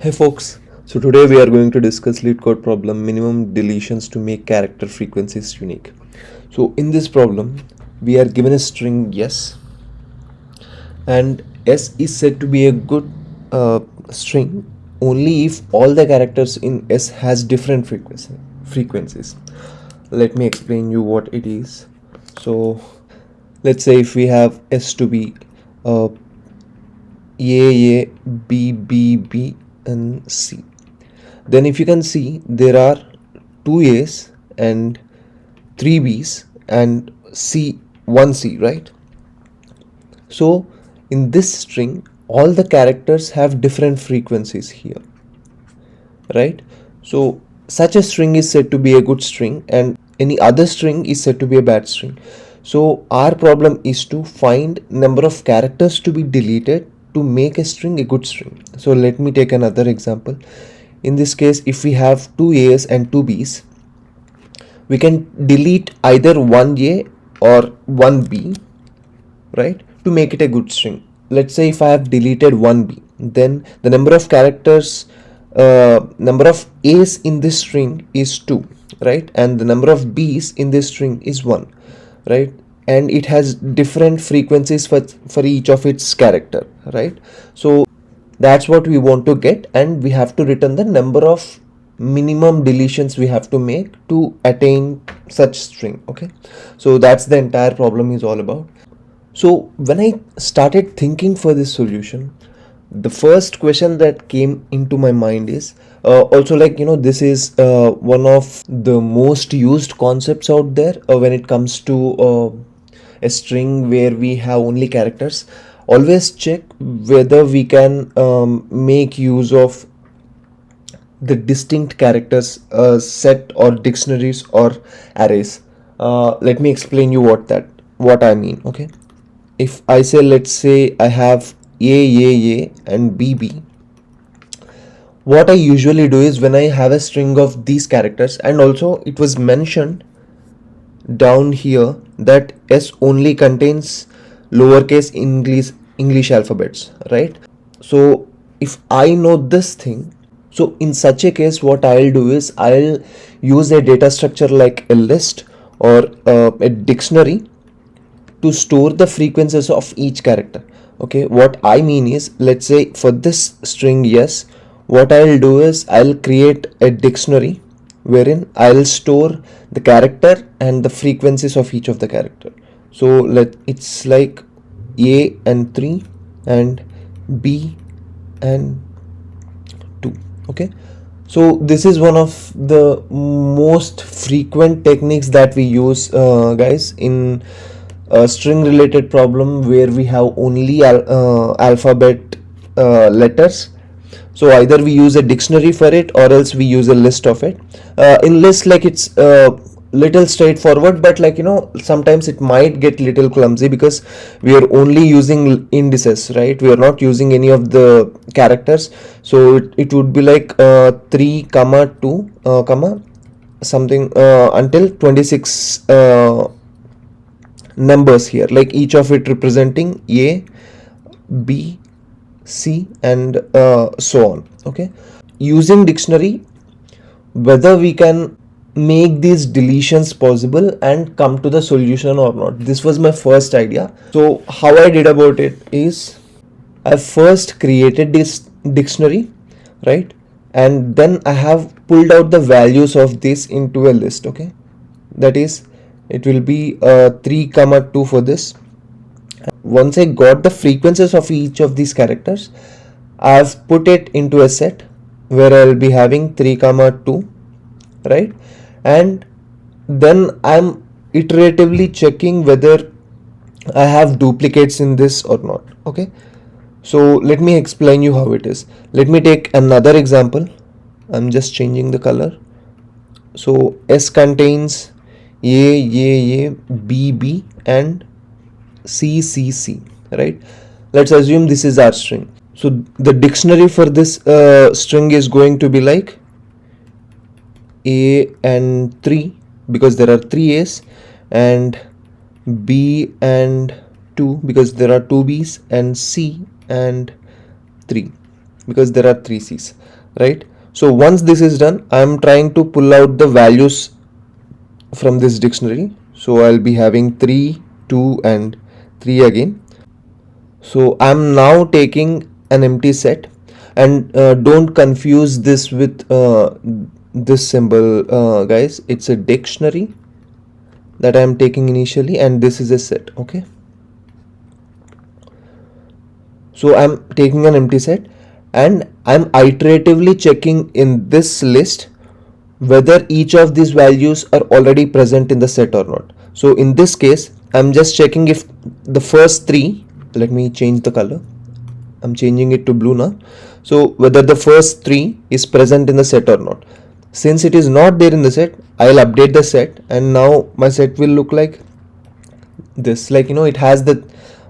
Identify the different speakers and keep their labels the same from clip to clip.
Speaker 1: Hey folks, so today we are going to discuss Leetcode problem minimum deletions to make character frequencies unique. So in this problem, we are given a string yes, and S is said to be a good string only if all the characters in S has different frequencies. Let me explain you what it is. So let's say if we have S to be uh, A, B, B, B, and C. Then if you can see, there are two A's and three B's and C, one C, right? So in this string, all the characters have different frequencies here, right? So such a string is said to be a good string and any other string is said to be a bad string. So our problem is to find number of characters to be deleted to make a string a good string. So let me take another example. In this case, if we have two A's and two B's, we can delete either one A or one B, right, to make it a good string. Let's say if I have deleted one B, then the number of characters, number of A's in this string is 2, right, and the number of B's in this string is 1, right, and it has different frequencies for each of its character, right? So that's what we want to get, and we have to return the number of minimum deletions we have to make to attain such string. Okay, so that's the entire problem is all about. So when I started thinking for this solution, the first question that came into my mind is also, like, this is one of the most used concepts out there when it comes to a string where we have only characters. Always check whether we can make use of the distinct characters set or dictionaries or arrays. Let me explain you what I mean. Okay, if I say, let's say I have A and B, what I usually do is when I have a string of these characters, and also it was mentioned down here that S only contains lowercase English alphabets, right? So if I know this thing, so in such a case, what I'll do is I'll use a data structure like a list or a dictionary to store the frequencies of each character. Okay, what I mean is, let's say for this string yes, what I'll do is I'll create a dictionary wherein I'll store the character and the frequencies of each of the character. So it's like A and 3 and B and 2. Okay, so this is one of the most frequent techniques that we use, guys, in a string related problem where we have only alphabet letters. So either we use a dictionary for it or else we use a list of it. In list, like, it's little straightforward, but sometimes it might get little clumsy because we are only using indices, right? We are not using any of the characters. So it would be like 3 comma 2 comma something until 26 numbers here, like each of it representing A, B, C, and so on. Okay, using dictionary, whether we can make these deletions possible and come to the solution or not. This was my first idea. So how I did about it is I first created this dictionary, right, and then I have pulled out the values of this into a list. Okay, that is, it will be 3 comma 2 for this. Once I got the frequencies of each of these characters, I've put it into a set where I'll be having 3 comma 2, right, and then I'm iteratively checking whether I have duplicates in this or not. Okay, so let me explain you how it is. Let me take another example. I'm just changing the color. So S contains A, B, and C, right? Let's assume this is our string. So the dictionary for this string is going to be like A and 3, because there are 3 A's, and B and 2 because there are 2 B's, and C and 3. because there are 3 C's, right? So once this is done, I'm trying to pull out the values from this dictionary. So I'll be having 3, 2 and 3 again. So I'm now taking an empty set, and don't confuse this with this symbol, guys. It's a dictionary that I'm taking initially, and this is a set. Okay, so I'm taking an empty set and I'm iteratively checking in this list whether each of these values are already present in the set or not. So in this case, I'm just checking if the first 3, let me change the color, I'm changing it to blue now. So whether the first 3 is present in the set or not. Since it is not there in the set, I'll update the set, and now my set will look like this, like, it has the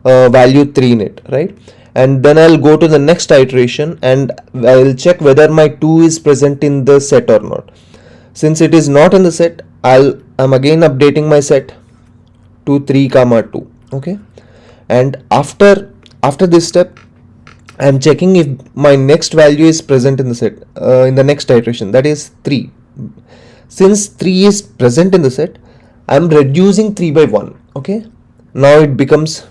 Speaker 1: value 3 in it, right? And then I'll go to the next iteration and I'll check whether my 2 is present in the set or not. Since it is not in the set, I'm again updating my set to 3 comma 2. Okay, and after this step, I'm checking if my next value is present in the set in the next iteration, that is 3. Since 3 is present in the set, I'm reducing 3 by 1. Okay, now it becomes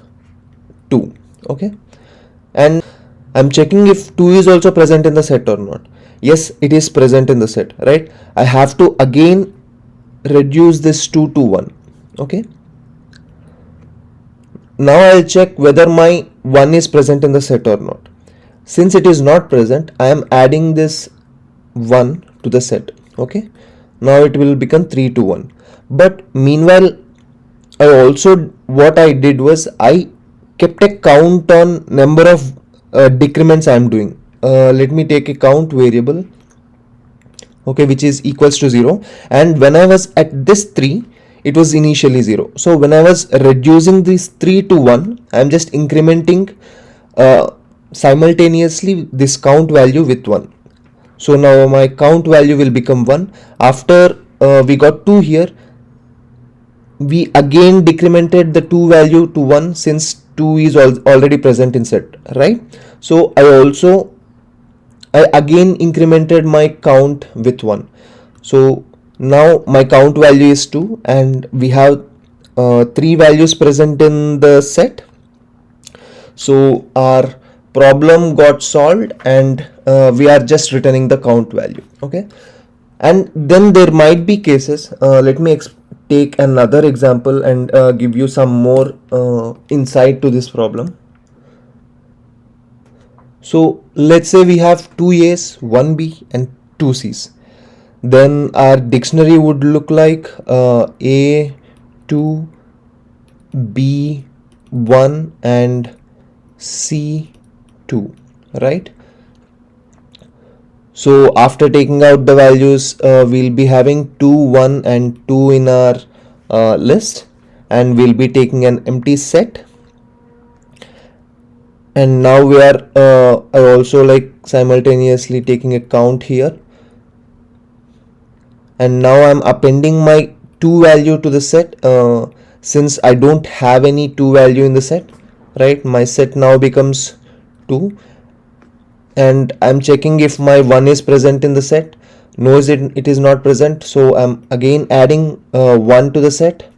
Speaker 1: 2. Okay, and I'm checking if 2 is also present in the set or not. Yes, it is present in the set, right? I have to again reduce this 2 to 1. Okay, now I'll check whether my 1 is present in the set or not. Since it is not present, I am adding this 1 to the set. Okay, now it will become 3 to 1. But meanwhile, what I did was I kept a count on number of decrements I am doing. Let me take a count variable, okay, which is equals to 0, and when I was at this 3, it was initially 0. So when I was reducing this 3 to 1, I am just incrementing simultaneously this count value with 1. So now my count value will become 1. After we got 2 here, we again decremented the 2 value to 1, since 2 is already present in set, right? So I again incremented my count with 1. So now my count value is 2, and we have 3 values present in the set. So our problem got solved, and we are just returning the count value. Okay, and then there might be cases, let me take another example and give you some more insight to this problem. So let's say we have 2 A's, 1 B and 2 C's. Then our dictionary would look like A, 2, B, 1 and C, 2, right? So after taking out the values, we'll be having 2, 1 and 2 in our list, and we'll be taking an empty set. And now we are also like simultaneously taking a count here, and now I'm appending my 2 value to the set. Since I don't have any 2 value in the set, right, my set now becomes 2, and I'm checking if my 1 is present in the set. No, it is not present, so I'm again adding 1 to the set.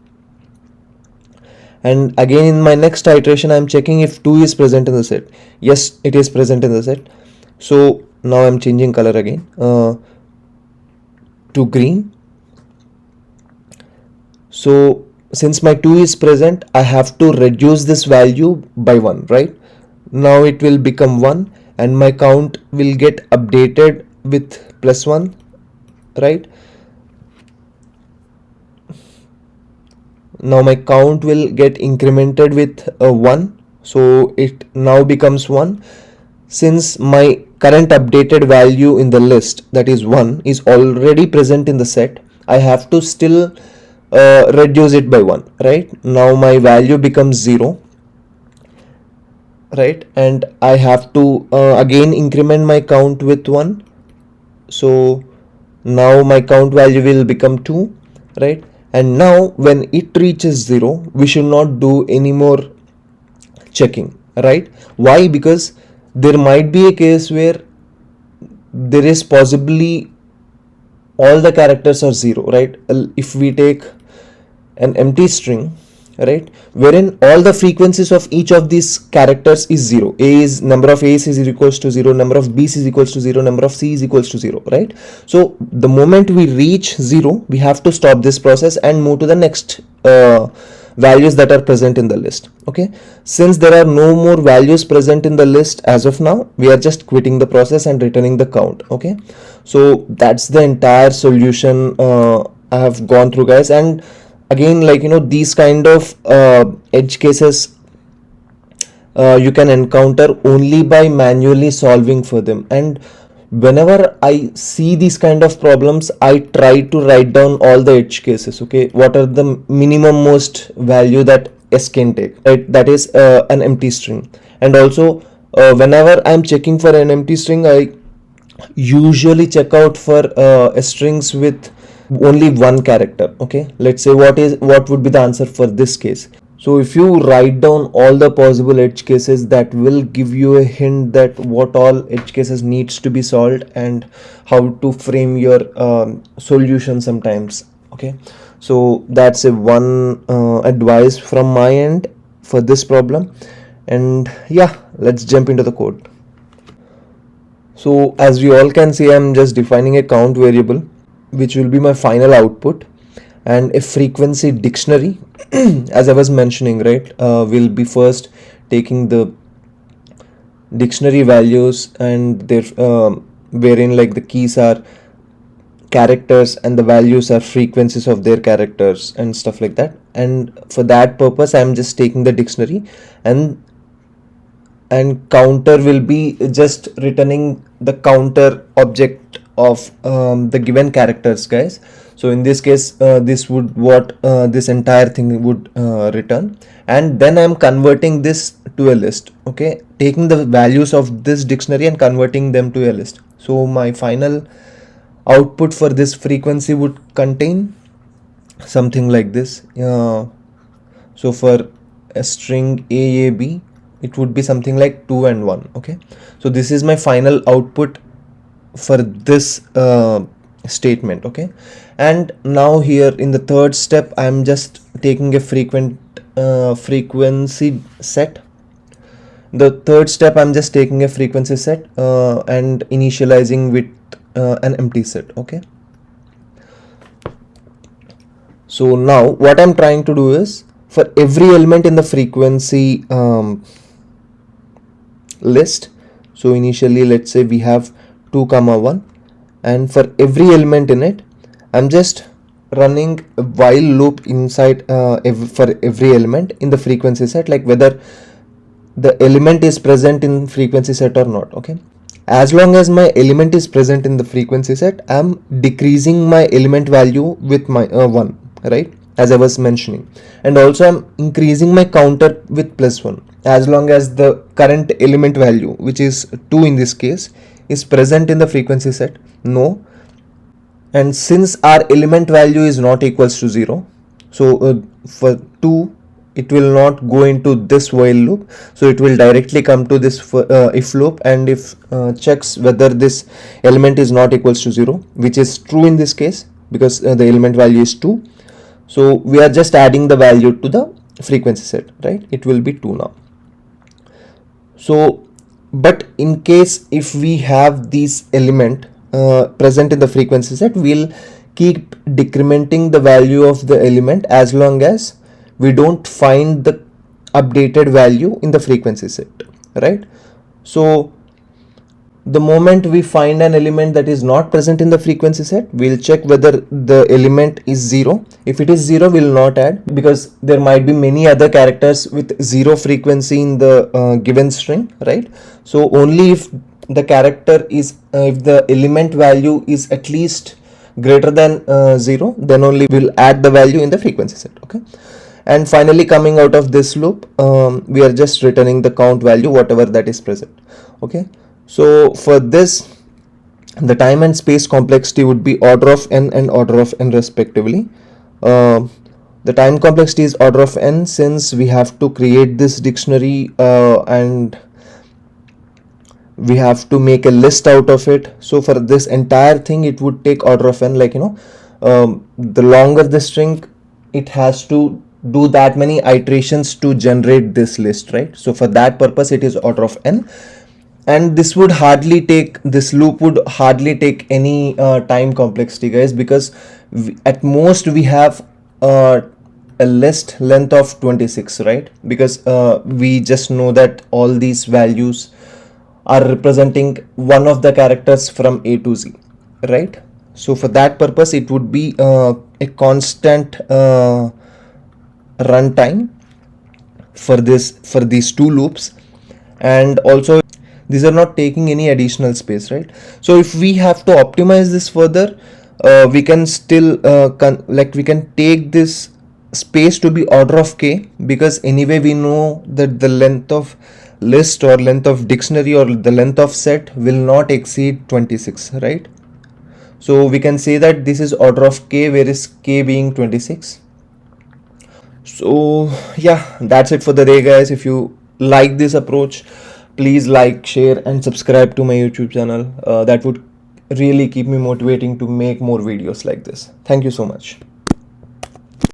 Speaker 1: And again in my next iteration, I'm checking if 2 is present in the set. Yes, it is present in the set. So now I'm changing color again to green. So since my 2 is present, I have to reduce this value by 1, right? Now it will become 1, and my count will get updated with +1, right? Now my count will get incremented with 1, so it now becomes 1. Since my current updated value in the list, that is 1, is already present in the set, I have to still reduce it by 1, right? Now my value becomes 0, right? And I have to again increment my count with 1. So now my count value will become 2, right? And now when it reaches 0, we should not do any more checking, right? Why? Because there might be a case where there is possibly all the characters are 0, right? If we take an empty string, right, wherein all the frequencies of each of these characters is 0. A is number of A's is equals to 0, number of B's is equals to 0, number of C is equals to 0, right? So the moment we reach 0, we have to stop this process and move to the next values that are present in the list. Okay, since there are no more values present in the list as of now, we are just quitting the process and returning the count. Okay, so that's the entire solution I have gone through, guys. And again, like, these kind of edge cases you can encounter only by manually solving for them. And whenever I see these kind of problems, I try to write down all the edge cases. Okay, what are the minimum most value that S can take, right? That is an empty string. And also whenever I'm checking for an empty string, I usually check out for strings with only one character. Okay, let's say what would be the answer for this case. So if you write down all the possible edge cases, that will give you a hint that what all edge cases needs to be solved and how to frame your solution sometimes. Okay, so that's a one advice from my end for this problem. And yeah, let's jump into the code. So as we all can see, I'm just defining a count variable which will be my final output, and a frequency dictionary as I was mentioning, right, we'll be first taking the dictionary values and their wherein like the keys are characters and the values are frequencies of their characters and stuff like that. And for that purpose, I'm just taking the dictionary, and counter will be just returning the counter object of the given characters, guys. So in this case, this would what this entire thing would return, and then I'm converting this to a list. Okay, taking the values of this dictionary and converting them to a list. So my final output for this frequency would contain something like this. So for a string AAB, it would be something like 2 and 1. Okay, so this is my final output for this statement. Okay, and now here in the third step, I'm just taking a frequency set. The third step, I'm just taking a frequency set and initializing with an empty set. Okay, so now what I'm trying to do is, for every element in the frequency list, so initially let's say we have 2, 1, and for every element in it, I'm just running a while loop inside for every element in the frequency set, like whether the element is present in frequency set or not. Okay, as long as my element is present in the frequency set, I'm decreasing my element value with my 1, right, as I was mentioning, and also I'm increasing my counter with +1 as long as the current element value, which is 2 in this case, is present in the frequency set. No, and since our element value is not equals to 0, so for 2 it will not go into this while loop, so it will directly come to this if loop, and if checks whether this element is not equals to 0, which is true in this case because the element value is 2. So we are just adding the value to the frequency set, right? It will be 2 now. So but in case if we have these element present in the frequency set, we'll keep decrementing the value of the element as long as we don't find the updated value in the frequency set, right? So the moment we find an element that is not present in the frequency set, we'll check whether the element is 0. If it is 0, we'll not add, because there might be many other characters with 0 frequency in the given string, right? So only if the character is if the element value is at least greater than 0, then only we'll add the value in the frequency set. Okay, and finally, coming out of this loop, we are just returning the count value, whatever that is present. Okay, so for this, the time and space complexity would be order of n and order of n respectively. The time complexity is order of n, since we have to create this dictionary and we have to make a list out of it. So for this entire thing, it would take order of n, like, the longer the string, it has to do that many iterations to generate this list, right? So for that purpose, it is order of n. And this loop would hardly take any time complexity, guys, because at most we have a list length of 26, right? Because we just know that all these values are representing one of the characters from A to Z, right? So for that purpose, it would be a constant runtime for these two loops. And also, these are not taking any additional space, right? So if we have to optimize this further, we can still we can take this space to be order of k, because anyway we know that the length of list or length of dictionary or the length of set will not exceed 26, right? So we can say that this is order of k, where is k being 26. So yeah, that's it for the day, guys. If you like this approach, please like, share and subscribe to my YouTube channel. That would really keep me motivating to make more videos like this. Thank you so much.